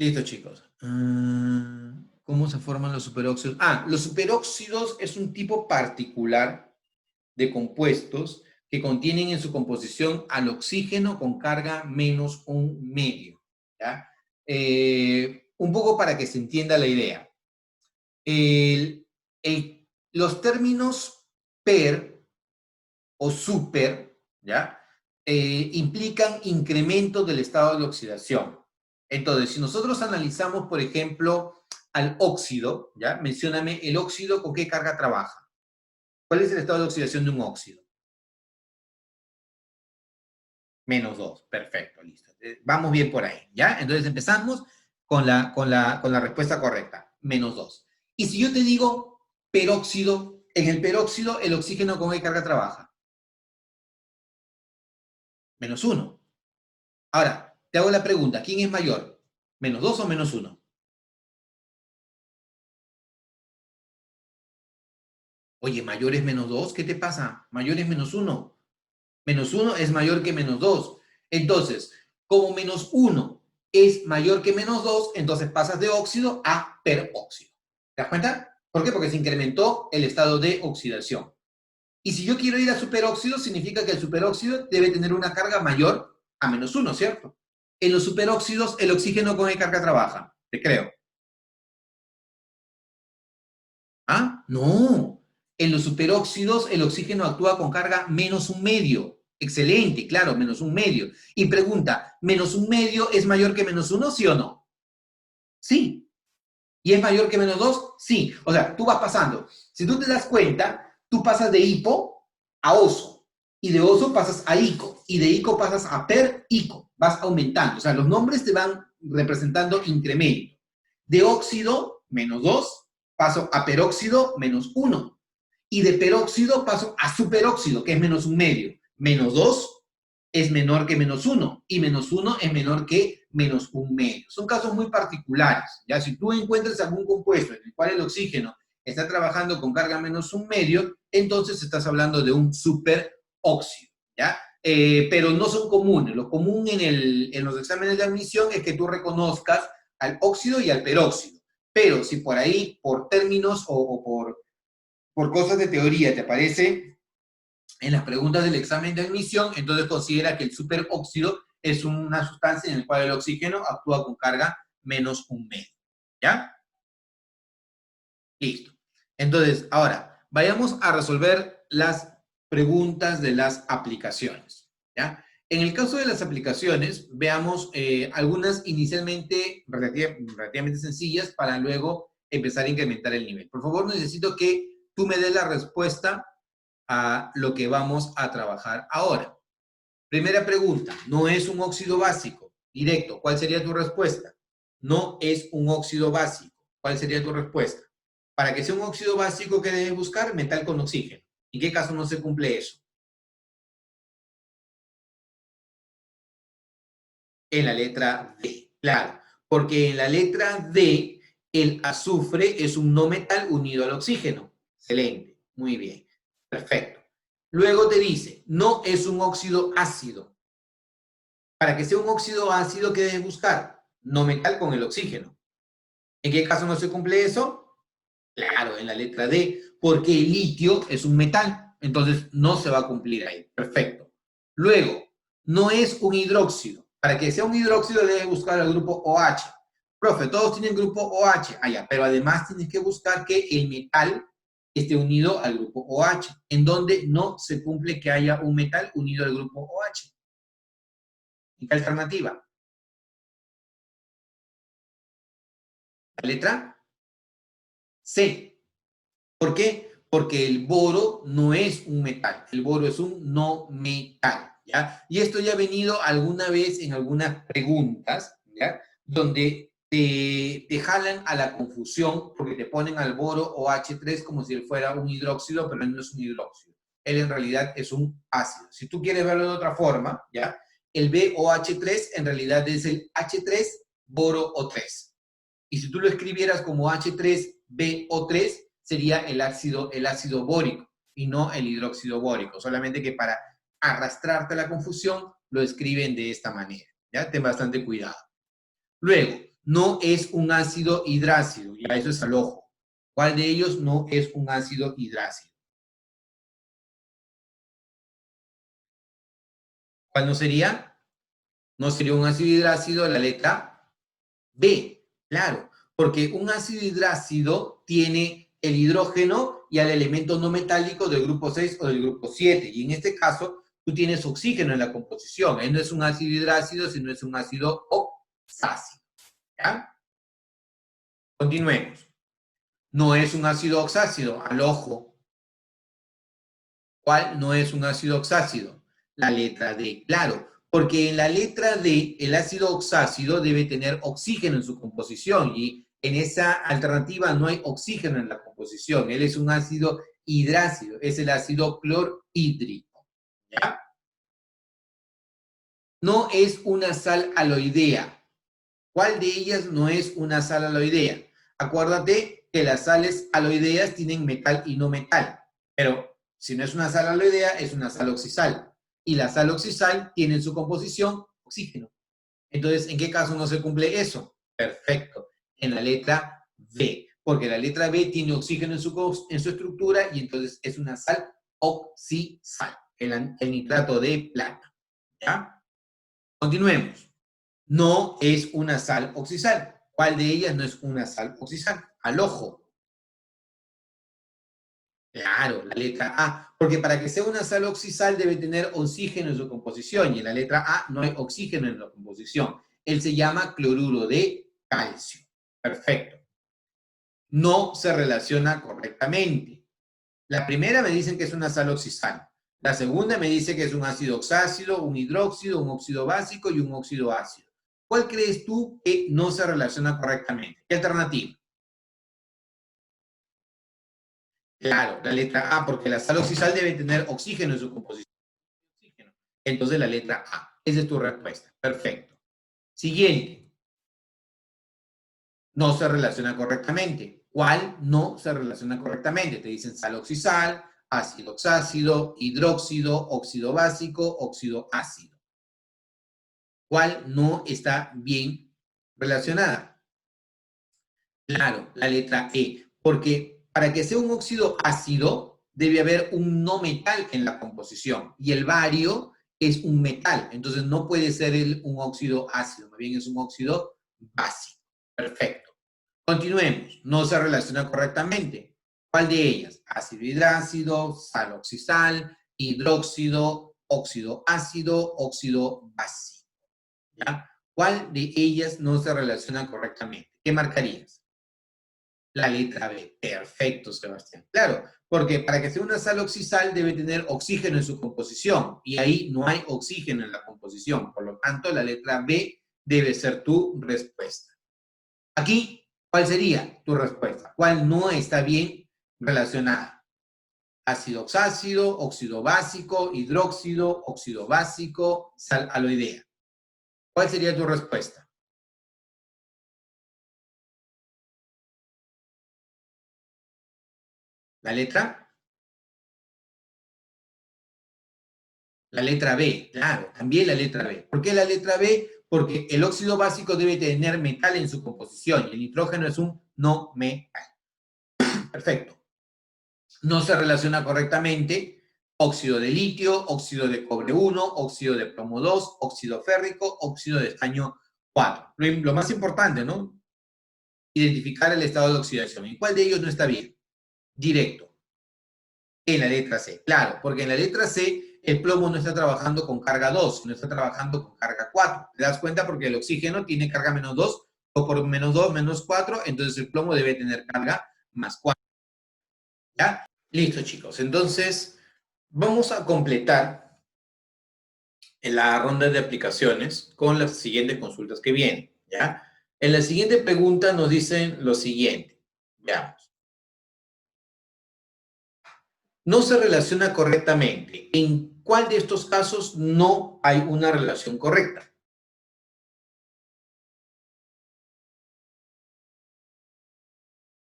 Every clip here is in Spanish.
Listo, chicos. ¿Cómo se forman los superóxidos? Los superóxidos es un tipo particular de compuestos que contienen en su composición al oxígeno con carga menos un medio. ¿Ya? Un poco para que se entienda la idea. El- los términos per o super, ¿ya? Implican incremento del estado de oxidación. Entonces, si nosotros analizamos, por ejemplo, al óxido, ¿ya? Mencióname el óxido con qué carga trabaja. ¿Cuál es el estado de oxidación de un óxido? -2. Perfecto, listo. Vamos bien por ahí, ¿ya? Entonces empezamos con la respuesta correcta, -2. Y si yo te digo peróxido, en el peróxido el oxígeno con qué carga trabaja? -1. Ahora, te hago la pregunta, ¿quién es mayor? ¿-2 o -1? Oye, mayor es -2, ¿qué te pasa? Mayor es -1. -1 es mayor que -2. Entonces, como -1 es mayor que -2, entonces pasas de óxido a peróxido. ¿Te das cuenta? ¿Por qué? Porque se incrementó el estado de oxidación. Y si yo quiero ir a superóxido, significa que el superóxido debe tener una carga mayor a -1, ¿cierto? En los superóxidos, el oxígeno con qué carga trabaja. Te creo. No. En los superóxidos el oxígeno actúa con carga -1 medio. Excelente, claro, -1 medio. Y pregunta, ¿-1 medio es mayor que -1, sí o no? Sí. ¿Y es mayor que -2? Sí. O sea, tú vas pasando. Si tú te das cuenta, tú pasas de hipo a oso. Y de oso pasas a ico. Y de ico pasas a per-ico. Vas aumentando. O sea, los nombres te van representando incremento. De óxido, -2, paso a peróxido, -1. Y de peróxido paso a superóxido, que es -1 medio. -2 es menor que -1 y -1 es menor que -1 medio. Son casos muy particulares. ¿Ya? Si tú encuentras algún compuesto en el cual el oxígeno está trabajando con carga -1 medio, entonces estás hablando de un superóxido. ¿Ya? Pero no son comunes. Lo común en los exámenes de admisión es que tú reconozcas al óxido y al peróxido. Pero si por ahí, por términos o por cosas de teoría, te aparece en las preguntas del examen de admisión, entonces considera que el superóxido es una sustancia en la cual el oxígeno actúa con carga -1 medio. ¿Ya? Listo. Entonces, ahora, vayamos a resolver las preguntas de las aplicaciones. ¿Ya? En el caso de las aplicaciones, veamos algunas inicialmente relativamente sencillas para luego empezar a incrementar el nivel. Por favor, necesito que tú me des la respuesta a lo que vamos a trabajar ahora. Primera pregunta, no es un óxido básico. Directo, ¿cuál sería tu respuesta? No es un óxido básico. ¿Cuál sería tu respuesta? Para que sea un óxido básico, ¿qué debes buscar? Metal con oxígeno. ¿En qué caso no se cumple eso? En la letra D, claro. Porque en la letra D, el azufre es un no metal unido al oxígeno. Excelente, muy bien. Perfecto. Luego te dice, no es un óxido ácido. Para que sea un óxido ácido, ¿qué debes buscar? No metal con el oxígeno. ¿En qué caso no se cumple eso? Claro, en la letra D, porque el litio es un metal, entonces no se va a cumplir ahí. Perfecto. Luego, no es un hidróxido. Para que sea un hidróxido debes buscar el grupo OH. Profe, todos tienen grupo OH. Ya, pero además tienes que buscar que el metal esté unido al grupo OH, en donde no se cumple que haya un metal unido al grupo OH. ¿Y qué alternativa? La letra C. ¿Por qué? Porque el boro no es un metal, el boro es un no metal, ¿ya? Y esto ya ha venido alguna vez en algunas preguntas, ¿ya? Donde te jalan a la confusión porque te ponen al boro OH3 como si él fuera un hidróxido, pero él no es un hidróxido. Él en realidad es un ácido. Si tú quieres verlo de otra forma, ¿ya? El BOH3 en realidad es el H3 boro O3. Y si tú lo escribieras como H3BO3, sería el ácido bórico y no el hidróxido bórico. Solamente que para arrastrarte a la confusión, lo escriben de esta manera. ¿Ya? Ten bastante cuidado. Luego, no es un ácido hidrácido? Ya eso es al ojo. ¿Cuál de ellos no es un ácido hidrácido? ¿Cuál no sería? No sería un ácido hidrácido la letra B, claro, porque un ácido hidrácido tiene el hidrógeno y al elemento no metálico del grupo 6 o del grupo 7, y en este caso tú tienes oxígeno en la composición. Él no es un ácido hidrácido, sino es un ácido oxácido. ¿Ya? Continuemos. No es un ácido oxácido, al ojo. ¿Cuál no es un ácido oxácido? La letra D, claro, porque en la letra D el ácido oxácido debe tener oxígeno en su composición y en esa alternativa no hay oxígeno en la composición. Él es un ácido hidrácido, es el ácido clorhídrico. ¿Ya? No es una sal aloidea. ¿Cuál de ellas no es una sal aloidea? Acuérdate que las sales aloideas tienen metal y no metal, pero si no es una sal aloidea, es una sal oxisal. Y la sal oxisal tiene en su composición oxígeno. Entonces, ¿en qué caso no se cumple eso? Perfecto. En la letra B, porque la letra B tiene oxígeno en su estructura y entonces es una sal oxisal, el nitrato de plata. ¿Ya? Continuemos. No es una sal oxisal. ¿Cuál de ellas no es una sal oxisal? Al ojo. Claro, la letra A. Porque para que sea una sal oxisal debe tener oxígeno en su composición y en la letra A no hay oxígeno en la composición. Él se llama cloruro de calcio. Perfecto. No se relaciona correctamente. La primera me dicen que es una sal oxisal. La segunda me dice que es un ácido oxácido, un hidróxido, un óxido básico y un óxido ácido. ¿Cuál crees tú que no se relaciona correctamente? ¿Qué alternativa? Claro, la letra A, porque la sal oxisal debe tener oxígeno en su composición. Entonces la letra A. Esa es tu respuesta. Perfecto. Siguiente. No se relaciona correctamente. ¿Cuál no se relaciona correctamente? Te dicen sal oxisal, ácido oxácido, hidróxido, óxido básico, óxido ácido. ¿Cuál no está bien relacionada? Claro, la letra E, porque para que sea un óxido ácido debe haber un no metal en la composición y el bario es un metal, entonces no puede ser un óxido ácido, más bien es un óxido básico. Perfecto. Continuemos, no se relaciona correctamente. ¿Cuál de ellas? Ácido hidrácido, sal oxisal, hidróxido, óxido ácido, óxido básico. ¿Ya? ¿Cuál de ellas no se relaciona correctamente? ¿Qué marcarías? La letra B. Perfecto, Sebastián. Claro, porque para que sea una sal oxisal debe tener oxígeno en su composición y ahí no hay oxígeno en la composición. Por lo tanto, la letra B debe ser tu respuesta. Aquí, ¿cuál sería tu respuesta? ¿Cuál no está bien relacionada? Ácido oxácido, óxido básico, hidróxido, óxido básico, sal aloidea. ¿Cuál sería tu respuesta? ¿La letra? La letra B, claro, también la letra B. ¿Por qué la letra B? Porque el óxido básico debe tener metal en su composición y el nitrógeno es un no metal. Perfecto. No se relaciona correctamente óxido de litio, óxido de cobre 1, óxido de plomo 2, óxido férrico, óxido de estaño 4. Lo más importante, ¿no? Identificar el estado de oxidación. ¿En cuál de ellos no está bien? Directo. En la letra C, claro, porque en la letra C el plomo no está trabajando con carga 2, sino está trabajando con carga 4. ¿Te das cuenta? Porque el oxígeno tiene carga menos 2, o por menos 2, menos 4, entonces el plomo debe tener carga más 4. ¿Ya? Listo, chicos. Entonces, vamos a completar en la ronda de aplicaciones con las siguientes consultas que vienen. ¿Ya? En la siguiente pregunta nos dicen lo siguiente. Veamos. No se relaciona correctamente. ¿En cuál de estos casos no hay una relación correcta?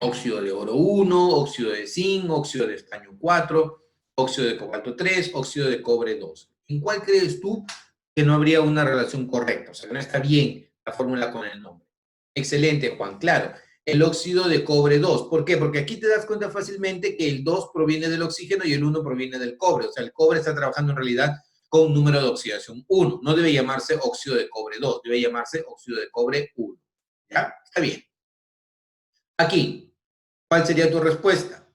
Óxido de oro 1, óxido de zinc, óxido de estaño 4, óxido de cobalto 3, óxido de cobre 2. ¿En cuál crees tú que no habría una relación correcta? O sea, que no está bien la fórmula con el nombre. Excelente, Juan, claro. El óxido de cobre 2. ¿Por qué? Porque aquí te das cuenta fácilmente que el 2 proviene del oxígeno y el 1 proviene del cobre. O sea, el cobre está trabajando en realidad con un número de oxidación 1. No debe llamarse óxido de cobre 2, debe llamarse óxido de cobre 1. ¿Ya? Está bien. Aquí, ¿cuál sería tu respuesta?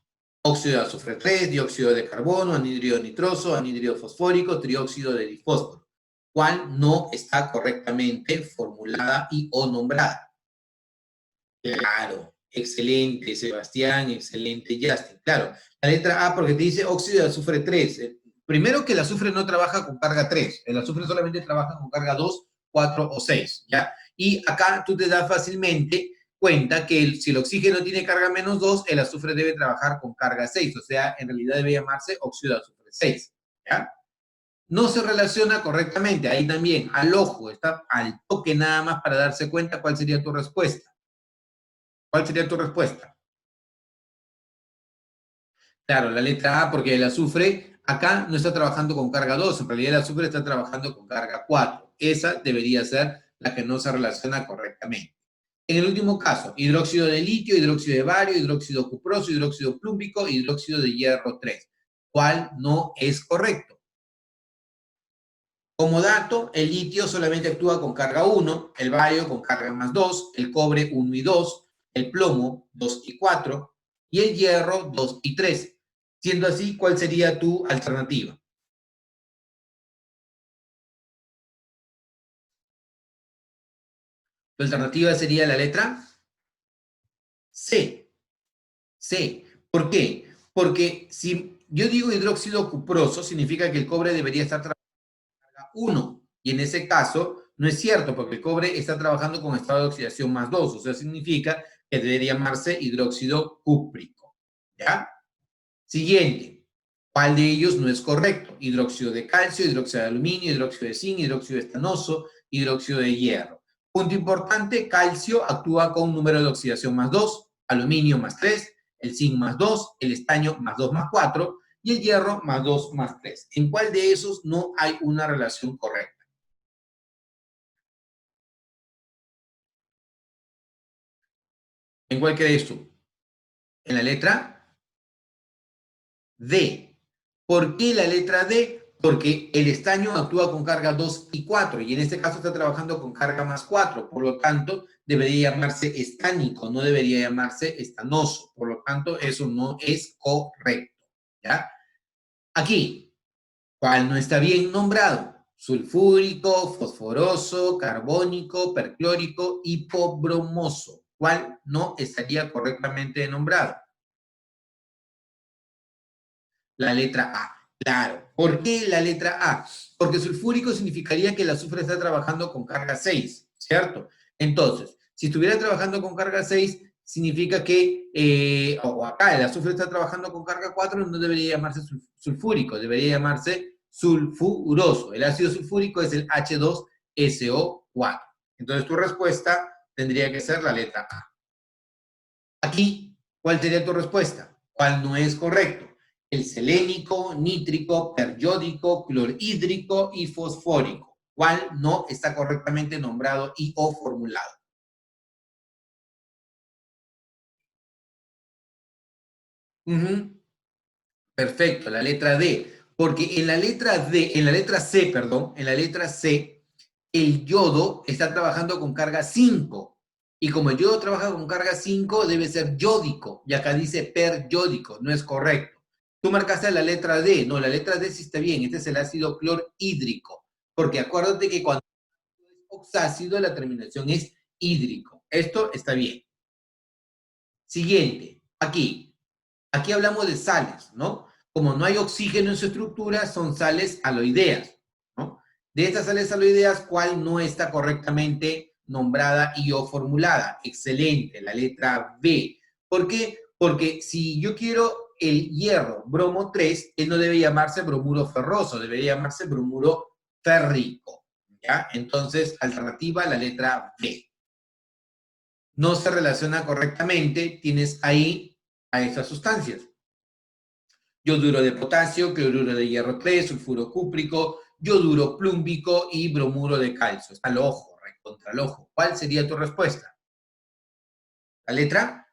Óxido de azufre 3, dióxido de carbono, anhídrido nitroso, anhídrido fosfórico, trióxido de difósforo. ¿Cuál no está correctamente formulada y o nombrada? Claro, excelente, Sebastián, excelente, Justin. Claro, la letra A porque te dice óxido de azufre 3. Primero que el azufre no trabaja con carga 3, el azufre solamente trabaja con carga 2, 4 o 6, ¿ya? Y acá tú te das fácilmente cuenta que si el oxígeno tiene carga menos 2, el azufre debe trabajar con carga 6, o sea, en realidad debe llamarse óxido de azufre 6, ¿ya? No se relaciona correctamente, ahí también, al ojo, está al toque nada más para darse cuenta cuál sería tu respuesta. ¿Cuál sería tu respuesta? Claro, la letra A, porque el azufre acá no está trabajando con carga 2, en realidad el azufre está trabajando con carga 4. Esa debería ser la que no se relaciona correctamente. En el último caso, hidróxido de litio, hidróxido de bario, hidróxido cuproso, hidróxido plúmbico, hidróxido de hierro 3. ¿Cuál no es correcto? Como dato, el litio solamente actúa con carga 1, el bario con carga más 2, el cobre 1 y 2, el plomo 2 y 4 y el hierro 2 y 3. Siendo así, ¿cuál sería tu alternativa? Tu alternativa sería la letra C. C. ¿Por qué? Porque si yo digo hidróxido cuproso, significa que el cobre debería estar trabajando con 1. Y en ese caso, no es cierto, porque el cobre está trabajando con estado de oxidación más 2. O sea, significa que debería llamarse hidróxido cúprico. ¿Ya? Siguiente. ¿Cuál de ellos no es correcto? Hidróxido de calcio, hidróxido de aluminio, hidróxido de zinc, hidróxido de estanoso, hidróxido de hierro. Punto importante, calcio actúa con un número de oxidación más 2, aluminio más 3, el zinc más 2, el estaño más 2 más 4 y el hierro más 2 más 3. ¿En cuál de esos no hay una relación correcta? ¿En cuál crees tú? ¿En la letra D? ¿Por qué la letra D? Porque el estaño actúa con carga 2 y 4 y en este caso está trabajando con carga más 4, por lo tanto debería llamarse estánico, no debería llamarse estanoso, por lo tanto eso no es correcto, ¿ya? Aquí, ¿cuál no está bien nombrado? Sulfúrico, fosforoso, carbónico, perclórico, hipobromoso. ¿Cuál no estaría correctamente nombrado? La letra A. Claro. ¿Por qué la letra A? Porque sulfúrico significaría que el azufre está trabajando con carga 6, ¿cierto? Entonces, si estuviera trabajando con carga 6, significa que, o acá el azufre está trabajando con carga 4, no debería llamarse sulfúrico, debería llamarse sulfuroso. El ácido sulfúrico es el H2SO4. Entonces, tu respuesta tendría que ser la letra A. Aquí, ¿cuál sería tu respuesta? ¿Cuál no es correcto? El selénico, nítrico, periódico, clorhídrico y fosfórico. ¿Cuál no está correctamente nombrado y o formulado? Perfecto, la letra D. Porque en la letra D, en la letra C, perdón, en la letra C, el yodo está trabajando con carga 5. Y como el yodo trabaja con carga 5, debe ser yódico. Y acá dice periódico, no es correcto. Tú marcaste la letra D. No, la letra D sí está bien. Este es el ácido clorhídrico. Porque acuérdate que cuando es oxácido, la terminación es hídrico. Esto está bien. Siguiente. Aquí hablamos de sales, ¿no? Como no hay oxígeno en su estructura, son sales aloideas, ¿no? De estas sales aloideas, ¿cuál no está correctamente nombrada y o formulada? Excelente, la letra B. ¿Por qué? Porque si yo quiero el hierro bromo 3, él no debe llamarse bromuro ferroso, debería llamarse bromuro férrico, ¿ya? Entonces, alternativa, la letra B. No se relaciona correctamente, tienes ahí a estas sustancias. Yoduro de potasio, cloruro de hierro 3, sulfuro cúprico, yoduro plúmbico y bromuro de calcio. Está al ojo, contra el ojo. ¿Cuál sería tu respuesta? La letra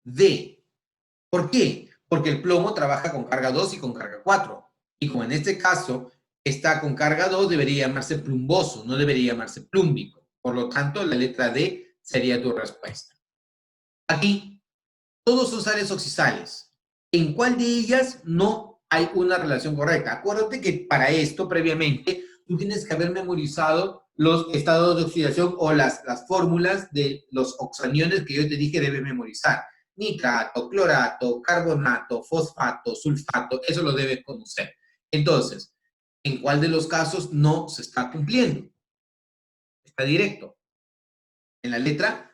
D. ¿Por qué? Porque el plomo trabaja con carga 2 y con carga 4. Y como en este caso está con carga 2, debería llamarse plumboso, no debería llamarse plúmbico. Por lo tanto, la letra D sería tu respuesta. Aquí, todos son sales oxisales. ¿En cuál de ellas no hay una relación correcta? Acuérdate que para esto, previamente, tú tienes que haber memorizado los estados de oxidación o las fórmulas de los oxaniones que yo te dije debes memorizar. Nitrato, clorato, carbonato, fosfato, sulfato, eso lo debes conocer. Entonces, ¿en cuál de los casos no se está cumpliendo? Está directo. En la letra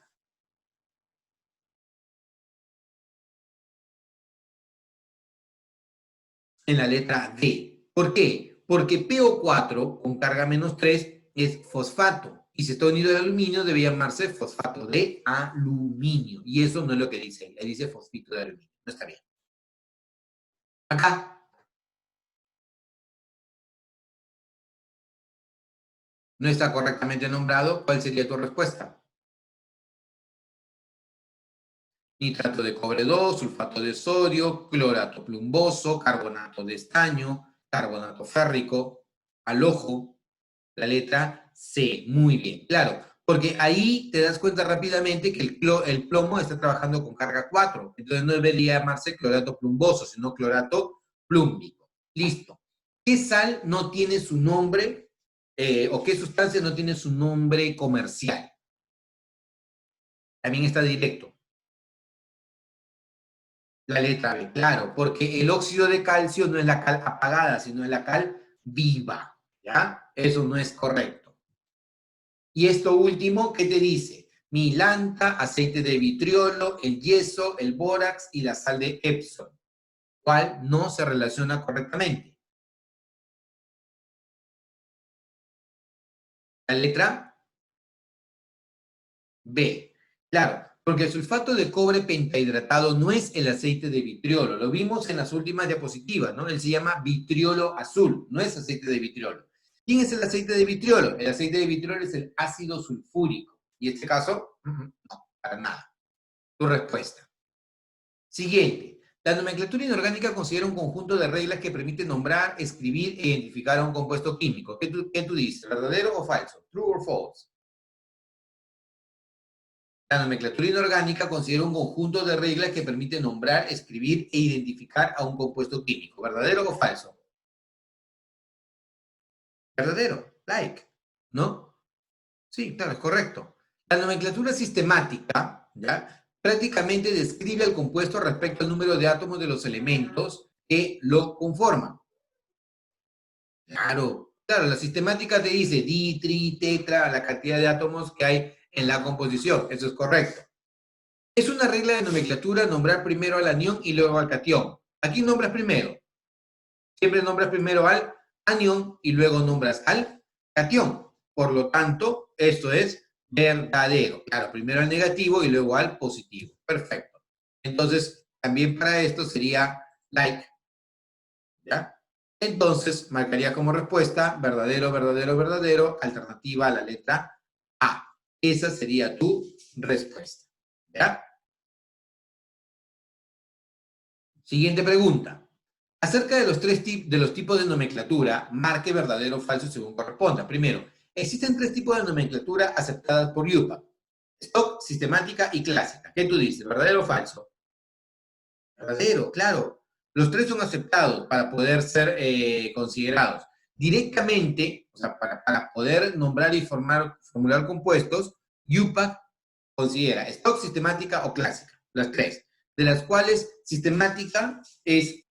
D. ¿Por qué? Porque PO4 con carga menos 3 es fosfato. Y si está unido al aluminio, debe llamarse fosfato de aluminio. Y eso no es lo que dice. Le dice fosfito de aluminio. No está bien. Acá. No está correctamente nombrado. ¿Cuál sería tu respuesta? Nitrato de cobre 2, sulfato de sodio, clorato plumboso, carbonato de estaño, carbonato férrico, halojo. La letra C. Muy bien, claro, porque ahí te das cuenta rápidamente que el plomo está trabajando con carga 4, entonces no debería llamarse clorato plumboso, sino clorato plúmbico. Listo. ¿Qué sal no tiene su nombre o qué sustancia no tiene su nombre comercial? También está directo. La letra B, claro, porque el óxido de calcio no es la cal apagada, sino es la cal viva, ¿ya? Eso no es correcto. Y esto último, ¿qué te dice? Milanta, aceite de vitriolo, el yeso, el bórax y la sal de Epsom. ¿Cuál no se relaciona correctamente? La letra B. Claro, porque el sulfato de cobre pentahidratado no es el aceite de vitriolo. Lo vimos en las últimas diapositivas, ¿no? Él se llama vitriolo azul, no es aceite de vitriolo. ¿Quién es el aceite de vitriolo? El aceite de vitriolo es el ácido sulfúrico. Y en este caso, no, para nada. Tu respuesta. Siguiente. La nomenclatura inorgánica considera un conjunto de reglas que permite nombrar, escribir e identificar a un compuesto químico. ¿Qué tú dices? ¿Verdadero o falso? ¿True or false? La nomenclatura inorgánica considera un conjunto de reglas que permite nombrar, escribir e identificar a un compuesto químico. ¿Verdadero o falso? Verdadero. Like. ¿No? Sí, claro, es correcto. La nomenclatura sistemática, ¿ya? Prácticamente describe al compuesto respecto al número de átomos de los elementos que lo conforman. Claro, claro, la sistemática te dice di, tri, tetra, la cantidad de átomos que hay en la composición. Eso es correcto. Es una regla de nomenclatura nombrar primero al anión y luego al catión. Aquí nombras primero. Siempre nombras primero al anión y luego nombras al catión. Por lo tanto, esto es verdadero. Claro, primero al negativo y luego al positivo. Perfecto. Entonces, también para esto sería like. ¿Ya? Entonces, marcaría como respuesta verdadero, verdadero, verdadero, alternativa a la letra A. Esa sería tu respuesta. ¿Ya? Siguiente pregunta. Acerca de los tipos de nomenclatura, marque verdadero o falso según corresponda. Primero, existen 3 tipos de nomenclatura aceptadas por UPA. Stock, sistemática y clásica. ¿Qué tú dices? ¿Verdadero o falso? Verdadero, claro. Los 3 son aceptados para poder ser considerados. Directamente, o sea, para poder nombrar y formular compuestos, UPAC considera stock, sistemática o clásica, las 3, de las cuales sistemática es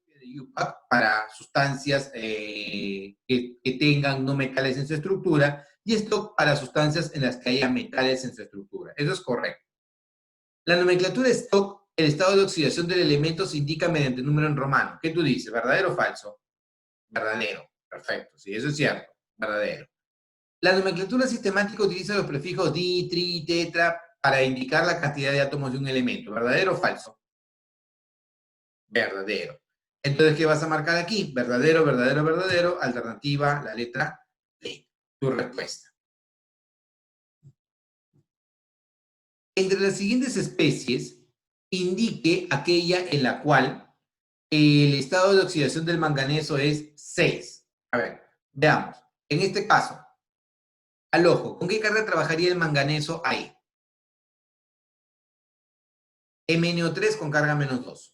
de UPAC para sustancias que tengan no metales en su estructura y stock para sustancias en las que haya metales en su estructura. Eso es correcto. La nomenclatura stock, el estado de oxidación del elemento se indica mediante número en romano. ¿Qué tú dices? ¿Verdadero o falso? Verdadero. Perfecto. Sí, eso es cierto. Verdadero. La nomenclatura sistemática utiliza los prefijos di, tri, tetra para indicar la cantidad de átomos de un elemento. ¿Verdadero o falso? Verdadero. Entonces, ¿qué vas a marcar aquí? Verdadero, verdadero, verdadero. Alternativa, la letra D. Tu respuesta. Entre las siguientes especies, indique aquella en la cual el estado de oxidación del manganeso es 6. A ver, veamos. En este caso, al ojo, ¿con qué carga trabajaría el manganeso ahí? MnO3 con carga -2.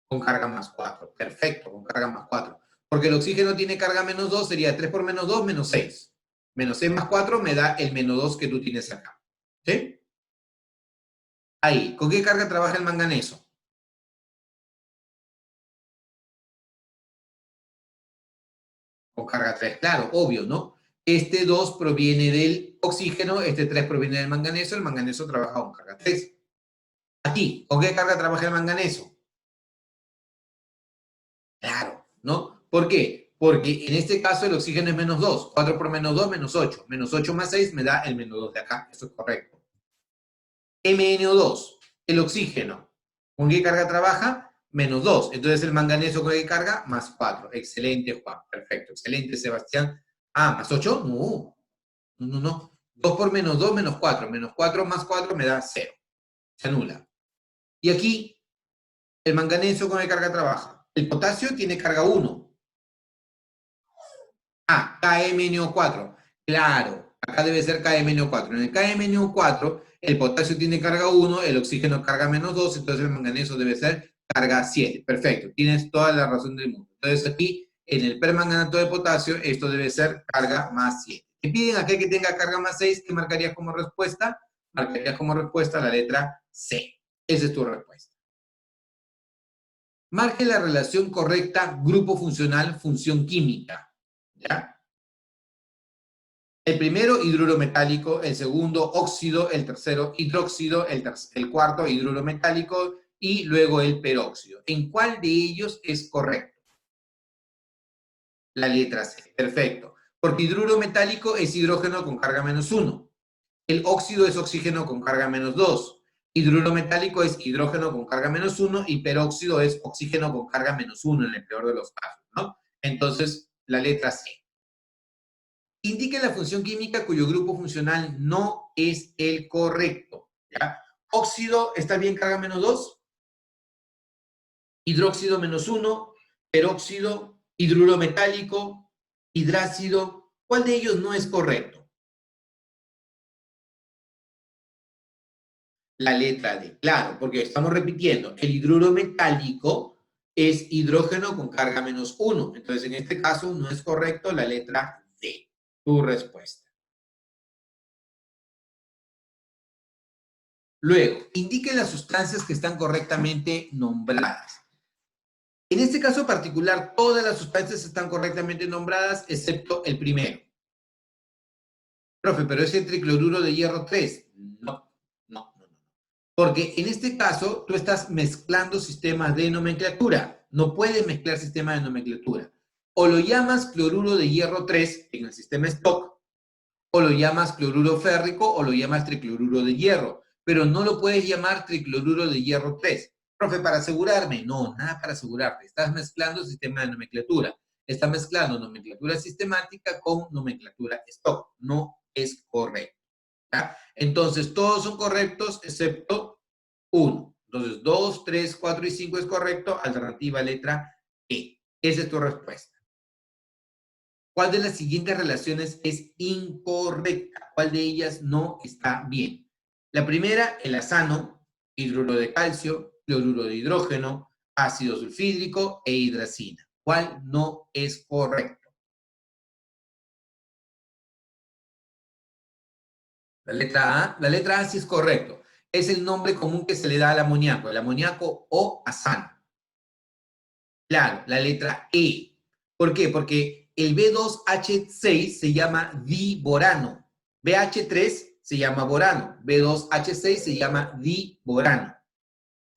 Con carga +4. Perfecto, con carga +4. Porque el oxígeno tiene carga -2, sería 3 por -2, -6. -6 más 4 me da el -2 que tú tienes acá. ¿Sí? Ahí, ¿con qué carga trabaja el manganeso? Con carga 3, claro, obvio, ¿no? Este 2 proviene del oxígeno, este 3 proviene del manganeso, el manganeso trabaja con carga 3. Aquí, ¿con qué carga trabaja el manganeso? Claro, ¿no? ¿Por qué? Porque en este caso el oxígeno es -2. 4 por -2, -8. -8 más 6 me da el -2 de acá. Eso es correcto. MnO2, el oxígeno. ¿Con qué carga trabaja? -2. Entonces el manganeso con qué carga? +4. Excelente, Juan. Perfecto. Excelente, Sebastián. Ah, ¿+8? No. No, no, no. 2 por -2, -4. -4 más 4 me da 0. Se anula. Y aquí, el manganeso con qué carga trabaja. El potasio tiene carga 1. Ah, KMNO4. Claro, acá debe ser KMNO4. En el KMNO4, el potasio tiene carga 1, el oxígeno carga -2, entonces el manganeso debe ser carga 7. Perfecto, tienes toda la razón del mundo. Entonces aquí, en el permanganato de potasio, esto debe ser carga +7. Te piden aquel que tenga carga +6, ¿qué marcarías como respuesta? Marcarías como respuesta la letra C. Esa es tu respuesta. Marque la relación correcta grupo funcional, función química. ¿Ya? El primero, hidruro metálico, el segundo, óxido, el tercero, hidróxido, el cuarto, hidruro metálico y luego el peróxido. ¿En cuál de ellos es correcto? La letra C. Perfecto. Porque hidruro metálico es hidrógeno con carga -1. El óxido es oxígeno con carga -2. Hidruro metálico es hidrógeno con carga -1 y peróxido es oxígeno con carga -1 en el peor de los casos, ¿no? Entonces, la letra C. Indique la función química cuyo grupo funcional no es el correcto. ¿Ya? Óxido está bien, carga -2. Hidróxido -1. Peróxido, hidruro metálico, hidrácido. ¿Cuál de ellos no es correcto? La letra D. Claro, porque estamos repitiendo. El hidruro metálico es hidrógeno con carga -1. Entonces, en este caso, no es correcto la letra D. Tu respuesta. Luego, indique las sustancias que están correctamente nombradas. En este caso particular, todas las sustancias están correctamente nombradas, excepto el primero. Profe, pero es el tricloruro de hierro 3. No, no, no, no. Porque en este caso, tú estás mezclando sistemas de nomenclatura. No puedes mezclar sistemas de nomenclatura. O lo llamas cloruro de hierro 3 en el sistema Stock, o lo llamas cloruro férrico, o lo llamas tricloruro de hierro. Pero no lo puedes llamar tricloruro de hierro 3. Profe, para asegurarme. No, nada para asegurarte. Estás mezclando sistemas de nomenclatura. Estás mezclando nomenclatura sistemática con nomenclatura stock. No es correcto. ¿Ya? Entonces, todos son correctos excepto uno. Entonces, 2, 3, 4 y 5 es correcto. Alternativa letra E. Esa es tu respuesta. ¿Cuál de las siguientes relaciones es incorrecta? ¿Cuál de ellas no está bien? La primera, el azano, hidruro de calcio, cloruro de hidrógeno, ácido sulfídrico e hidracina. ¿Cuál no es correcto? La letra A sí es correcto. Es el nombre común que se le da al amoníaco, el amoníaco o azano. Claro, la letra E. ¿Por qué? Porque el B2H6 se llama diborano. BH3 se llama borano. B2H6 se llama diborano.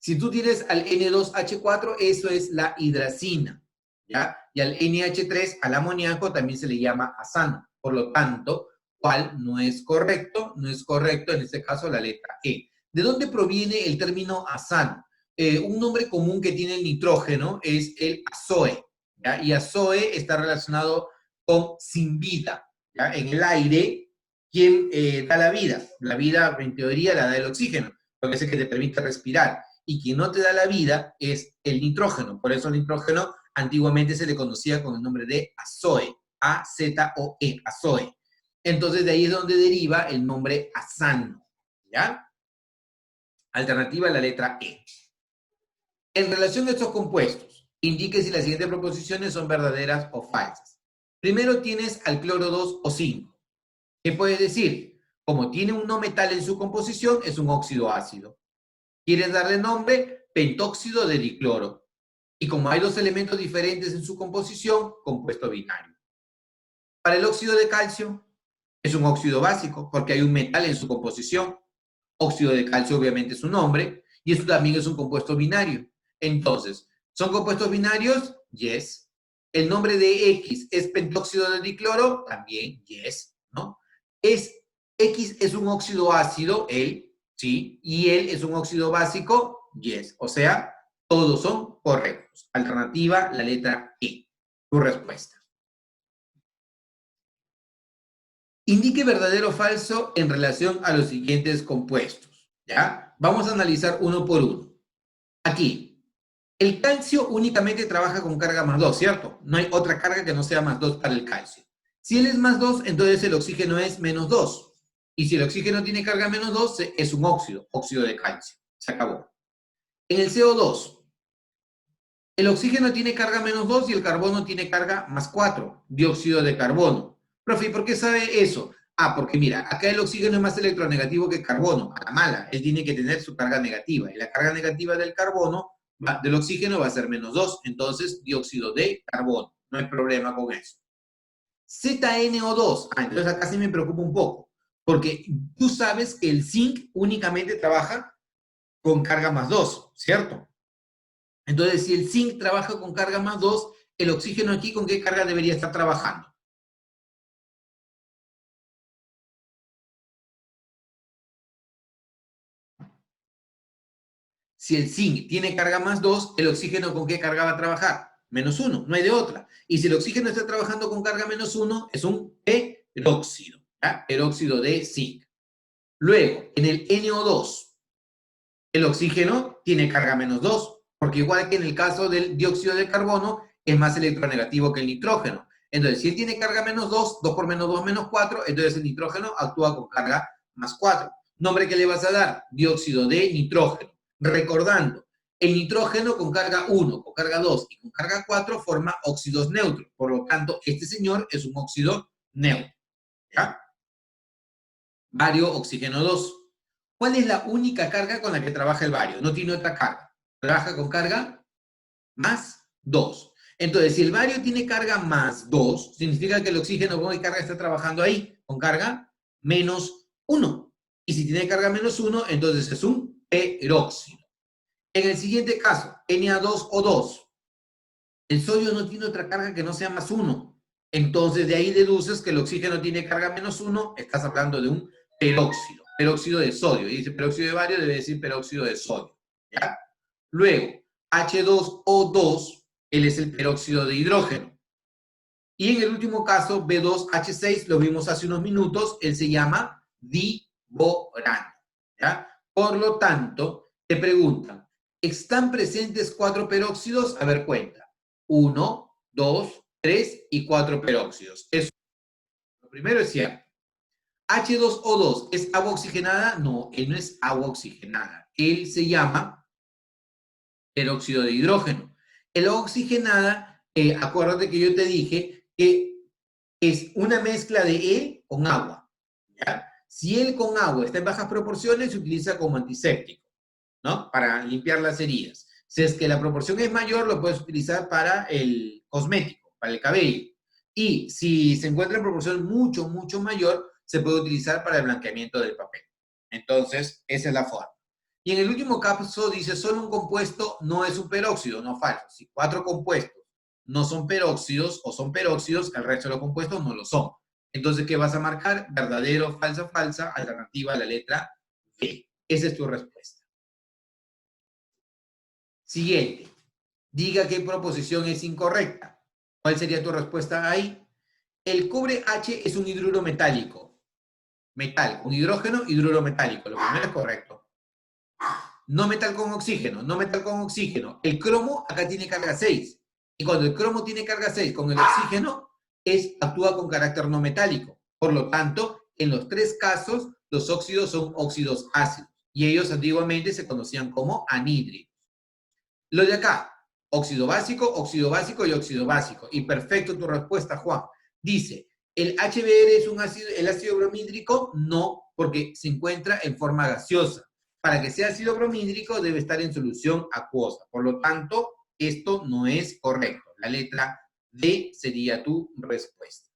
Si tú tienes al N2H4, eso es la hidracina. ¿Ya? Y al NH3, al amoníaco, también se le llama azano. Por lo tanto, ¿cuál no es correcto? No es correcto, en este caso, la letra E. ¿De dónde proviene el término azano? Un nombre común que tiene el nitrógeno es el azoe, ¿ya? Y azoe está relacionado con sin vida, ¿ya? En el aire ¿Quién da la vida? La vida, en teoría, la da el oxígeno, porque es el que te permite respirar. Y quien no te da la vida es el nitrógeno. Por eso el nitrógeno antiguamente se le conocía con el nombre de azoe. A-Z-O-E, azoe. Entonces, de ahí es donde deriva el nombre azano. ¿Ya? Alternativa, la letra E. En relación a estos compuestos, indique si las siguientes proposiciones son verdaderas o falsas. Primero tienes al cloro 2 o 5. ¿Qué puedes decir? Como tiene un no metal en su composición, es un óxido ácido. ¿Quieres darle nombre? Pentóxido de dicloro. Y como hay dos elementos diferentes en su composición, compuesto binario. Para el óxido de calcio, es un óxido básico, porque hay un metal en su composición. Óxido de calcio obviamente es su nombre, y esto también es un compuesto binario. Entonces, ¿son compuestos binarios? Yes. ¿El nombre de X es pentóxido de dicloro? También, yes, ¿no? X es un óxido ácido, él, sí, y él es un óxido básico, yes. O sea, todos son correctos. Alternativa, la letra E. Tu respuesta. Indique verdadero o falso en relación a los siguientes compuestos, ¿ya? Vamos a analizar uno por uno. Aquí, el calcio únicamente trabaja con carga más 2, ¿cierto? No hay otra carga que no sea más 2 para el calcio. Si él es más 2, entonces el oxígeno es menos 2. Y si el oxígeno tiene carga menos 2, es un óxido, óxido de calcio. Se acabó. En el CO2, el oxígeno tiene carga menos 2 y el carbono tiene carga más 4, dióxido de carbono. Profe, ¿por qué sabe eso? Ah, porque mira, acá el oxígeno es más electronegativo que el carbono, a la mala. Él tiene que tener su carga negativa. Y la carga negativa del carbono, del oxígeno, va a ser menos 2. Entonces, dióxido de carbono. No hay problema con eso. ZNO2. Ah, entonces acá sí me preocupa un poco. Porque tú sabes que el zinc únicamente trabaja con carga más 2, ¿cierto? Entonces, si el zinc trabaja con carga más 2, el oxígeno aquí, ¿con qué carga debería estar trabajando? Si el zinc tiene carga más 2, el oxígeno ¿con qué carga va a trabajar? Menos 1, no hay de otra. Y si el oxígeno está trabajando con carga menos 1, es un peróxido, ¿ya? Peróxido de zinc. Luego, en el NO2, el oxígeno tiene carga menos 2, porque igual que en el caso del dióxido de carbono, es más electronegativo que el nitrógeno. Entonces, si él tiene carga menos 2, 2 por menos 2 menos 4, entonces el nitrógeno actúa con carga más 4. ¿Nombre que le vas a dar? Dióxido de nitrógeno. Recordando, el nitrógeno con carga 1, con carga 2 y con carga 4 forma óxidos neutros. Por lo tanto, este señor es un óxido neutro. ¿Ya? Bario, oxígeno 2. ¿Cuál es la única carga con la que trabaja el bario? No tiene otra carga. Trabaja con carga más 2. Entonces, si el bario tiene carga más 2, significa que el oxígeno con qué carga está trabajando ahí, con carga menos 1. Y si tiene carga menos 1, entonces es un peróxido. En el siguiente caso, Na2O2. El sodio no tiene otra carga que no sea más 1. Entonces, de ahí deduces que el oxígeno tiene carga menos 1, estás hablando de un peróxido, peróxido de sodio. Y dice peróxido de bario, debe decir peróxido de sodio. ¿Ya? Luego, H2O2, él es el peróxido de hidrógeno. Y en el último caso, B2H6, lo vimos hace unos minutos, él se llama diborano. ¿Ya? Por lo tanto, te preguntan, ¿están presentes 4 peróxidos? A ver, cuenta. 1, 2, 3 y 4 peróxidos. Eso, lo primero es cierto. H2O2, ¿es agua oxigenada? No, él no es agua oxigenada. Él se llama peróxido de hidrógeno. El oxigenada, acuérdate que yo te dije que es una mezcla de él con agua. ¿Ya? Si él con agua está en bajas proporciones, se utiliza como antiséptico, ¿no? Para limpiar las heridas. Si es que la proporción es mayor, lo puedes utilizar para el cosmético, para el cabello. Y si se encuentra en proporción mucho, mucho mayor, se puede utilizar para el blanqueamiento del papel. Entonces, esa es la forma. Y en el último caso dice, solo un compuesto no es un peróxido, no falso. Si 4 compuestos no son peróxidos o son peróxidos, el resto de los compuestos no lo son. Entonces, ¿qué vas a marcar? Verdadero, falsa, falsa, alternativa a la letra B. Esa es tu respuesta. Siguiente. Diga qué proposición es incorrecta. ¿Cuál sería tu respuesta ahí? El cobre H es un hidruro metálico. Metal con hidrógeno, hidruro metálico. Lo primero es correcto. No metal con oxígeno, no metal con oxígeno. El cromo acá tiene carga 6. Y cuando el cromo tiene carga 6 con el oxígeno, actúa con carácter no metálico. Por lo tanto, en los tres casos, los óxidos son óxidos ácidos. Y ellos antiguamente se conocían como anhídridos. Lo de acá, óxido básico y óxido básico. Y perfecto tu respuesta, Juan. Dice, ¿el HBr es el ácido bromhídrico? No, porque se encuentra en forma gaseosa. Para que sea ácido bromhídrico debe estar en solución acuosa. Por lo tanto, esto no es correcto. La letra D sería tu respuesta.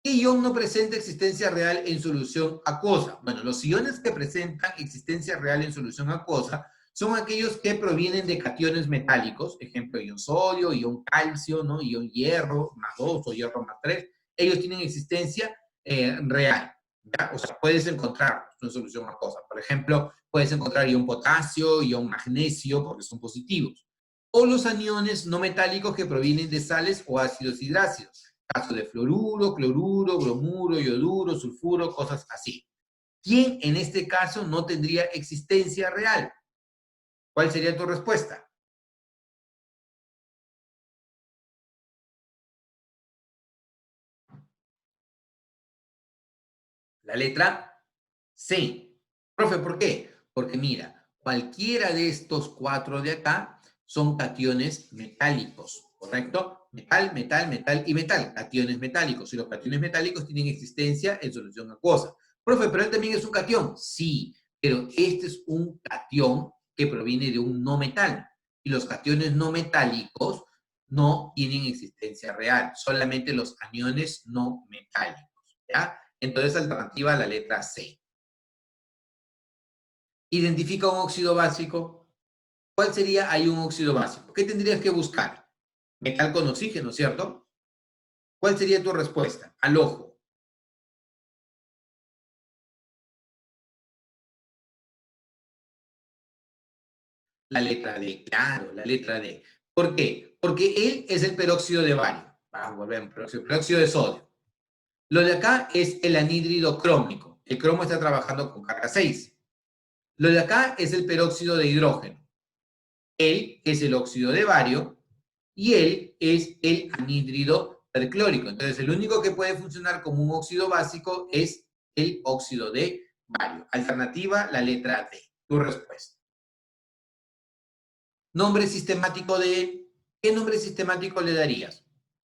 ¿Qué ion no presenta existencia real en solución acuosa? Bueno, los iones que presentan existencia real en solución acuosa son aquellos que provienen de cationes metálicos, ejemplo, ion sodio, ion calcio, ¿no? Ion hierro más 2 o hierro más 3. Ellos tienen existencia real, ¿ya? O sea, puedes encontrar en solución acuosa. Por ejemplo, puedes encontrar ion potasio, ion magnesio, porque son positivos. O los aniones no metálicos que provienen de sales o ácidos hidrácidos. Caso de fluoruro, cloruro, bromuro, ioduro, sulfuro, cosas así. ¿Quién en este caso no tendría existencia real? ¿Cuál sería tu respuesta? La letra C. Profe, ¿por qué? Porque mira, cualquiera de estos cuatro de acá son cationes metálicos, ¿correcto? Metal, metal, metal y metal, cationes metálicos. Y los cationes metálicos tienen existencia en solución acuosa. Profe, ¿pero él también es un cation? Sí, pero este es un cation que proviene de un no metal. Y los cationes no metálicos no tienen existencia real, solamente los aniones no metálicos, ¿ya? Entonces, alternativa a la letra C. Identifica un óxido básico. ¿Cuál sería ahí un óxido básico? ¿Qué tendrías que buscar? Metal con oxígeno, ¿cierto? ¿Cuál sería tu respuesta? Al ojo. La letra D, claro, la letra D. ¿Por qué? Porque él es el peróxido de bario. Vamos, volvemos, peróxido de sodio. Lo de acá es el anhídrido crómico. El cromo está trabajando con carga 6. Lo de acá es el peróxido de hidrógeno. Él es el óxido de bario y él es el anhídrido perclórico. Entonces, el único que puede funcionar como un óxido básico es el óxido de bario. Alternativa, la letra D. Tu respuesta. Nombre sistemático de él. ¿Qué nombre sistemático le darías?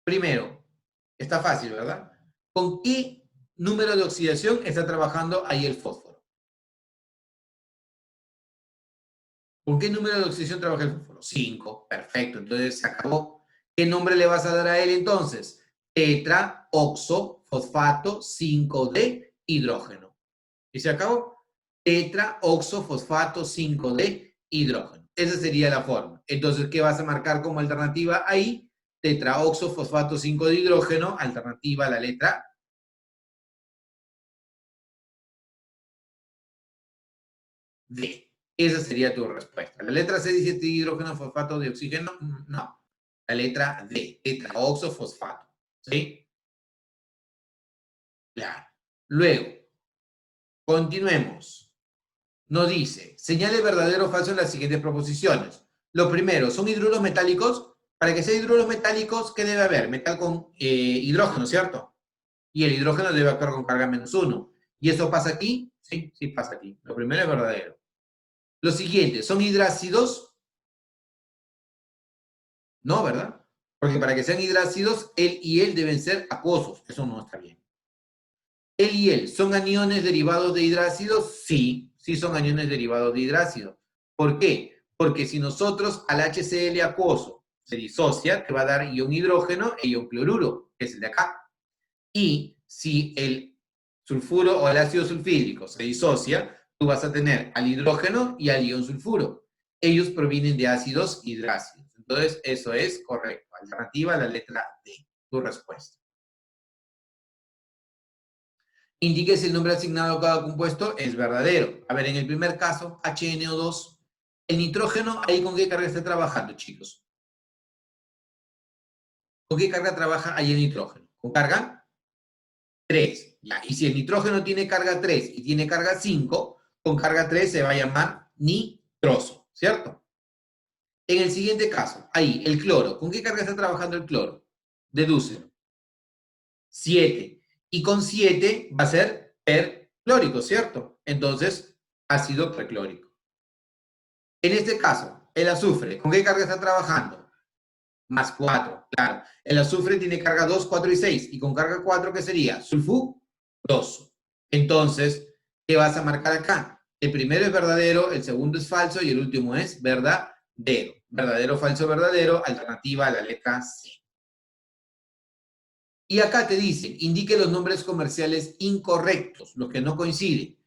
Primero, está fácil, ¿verdad? ¿Con qué número de oxidación está trabajando ahí el fósforo? ¿Con qué número de oxidación trabaja el fósforo? 5. Perfecto. Entonces se acabó. ¿Qué nombre le vas a dar a él entonces? Tetraoxofosfato 5D hidrógeno. ¿Y se acabó? Tetraoxofosfato 5D hidrógeno. Esa sería la forma. Entonces, ¿qué vas a marcar como alternativa ahí? Tetraoxofosfato 5 de hidrógeno, alternativa a la letra D. Esa sería tu respuesta. La letra C dice hidrógeno fosfato de oxígeno. No. La letra D, tetraoxofosfato. ¿Sí? Claro. Luego, continuemos. Nos dice, señale verdadero o falso en las siguientes proposiciones. Lo primero, ¿son hidruros metálicos? Para que sean hidruros metálicos, ¿qué debe haber? Metal con hidrógeno, ¿cierto? Y el hidrógeno debe actuar con carga -1. ¿Y eso pasa aquí? Sí, sí pasa aquí. Lo primero es verdadero. Lo siguiente, ¿son hidrácidos? No, ¿verdad? Porque para que sean hidrácidos, él y él deben ser acuosos. Eso no está bien. Él y él, ¿son aniones derivados de hidrácidos? Sí, sí son aniones derivados de hidrácido. ¿Por qué? Porque si nosotros al HCl acuoso se disocia, te va a dar ion hidrógeno e ion cloruro, que es el de acá. Y si el sulfuro o el ácido sulfídrico se disocia, tú vas a tener al hidrógeno y al ion sulfuro. Ellos provienen de ácidos hidrácidos. Entonces, eso es correcto. Alternativa a la letra D. Tu respuesta. Indique si el nombre asignado a cada compuesto es verdadero. A ver, en el primer caso, HNO2, el nitrógeno, ¿ahí con qué carga está trabajando, chicos? ¿Con qué carga trabaja ahí el nitrógeno? ¿Con carga? 3. Ya. Y si el nitrógeno tiene carga 3 y tiene carga 5, con carga 3 se va a llamar nitroso, ¿cierto? En el siguiente caso, ahí, el cloro. ¿Con qué carga está trabajando el cloro? Dedúcelo. 7. Y con 7 va a ser perclórico, ¿cierto? Entonces, ácido perclórico. En este caso, el azufre, ¿con qué carga está trabajando? Más 4, claro. El azufre tiene carga 2, 4 y 6. Y con carga 4, ¿qué sería? Sulfuroso. Entonces, ¿qué vas a marcar acá? El primero es verdadero, el segundo es falso y el último es verdadero. Verdadero, falso, verdadero. Alternativa a la letra C. Y acá te dice, indique los nombres comerciales incorrectos, los que no coinciden.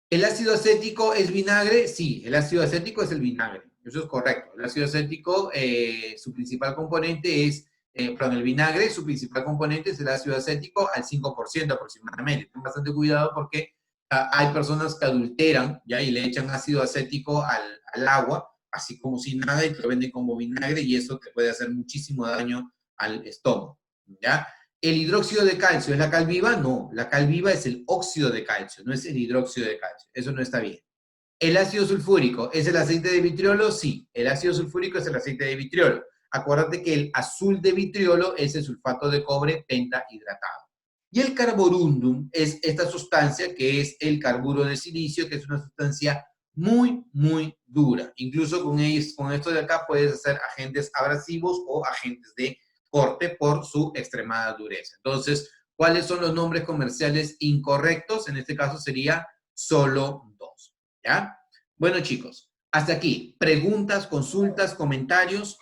¿El ácido acético es vinagre? Sí, el ácido acético es el vinagre. Eso es correcto. El ácido acético, su principal componente es, perdón, el vinagre, su principal componente es el ácido acético al 5% aproximadamente. Ten bastante cuidado porque hay personas que adulteran, ¿ya? Y le echan ácido acético al agua, así como si nada, y te lo venden como vinagre, y eso te puede hacer muchísimo daño al estómago, ¿ya? ¿El hidróxido de calcio es la cal viva? No, la cal viva es el óxido de calcio, no es el hidróxido de calcio. Eso no está bien. ¿El ácido sulfúrico es el aceite de vitriolo? Sí, el ácido sulfúrico es el aceite de vitriolo. Acuérdate que el azul de vitriolo es el sulfato de cobre pentahidratado. Y el carborundum es esta sustancia que es el carburo de silicio, que es una sustancia muy, muy dura. Incluso con esto de acá puedes hacer agentes abrasivos o agentes de corte por su extremada dureza. Entonces, ¿cuáles son los nombres comerciales incorrectos? En este caso sería solo 2. ¿Ya? Bueno, chicos, hasta aquí. ¿Preguntas, consultas, comentarios?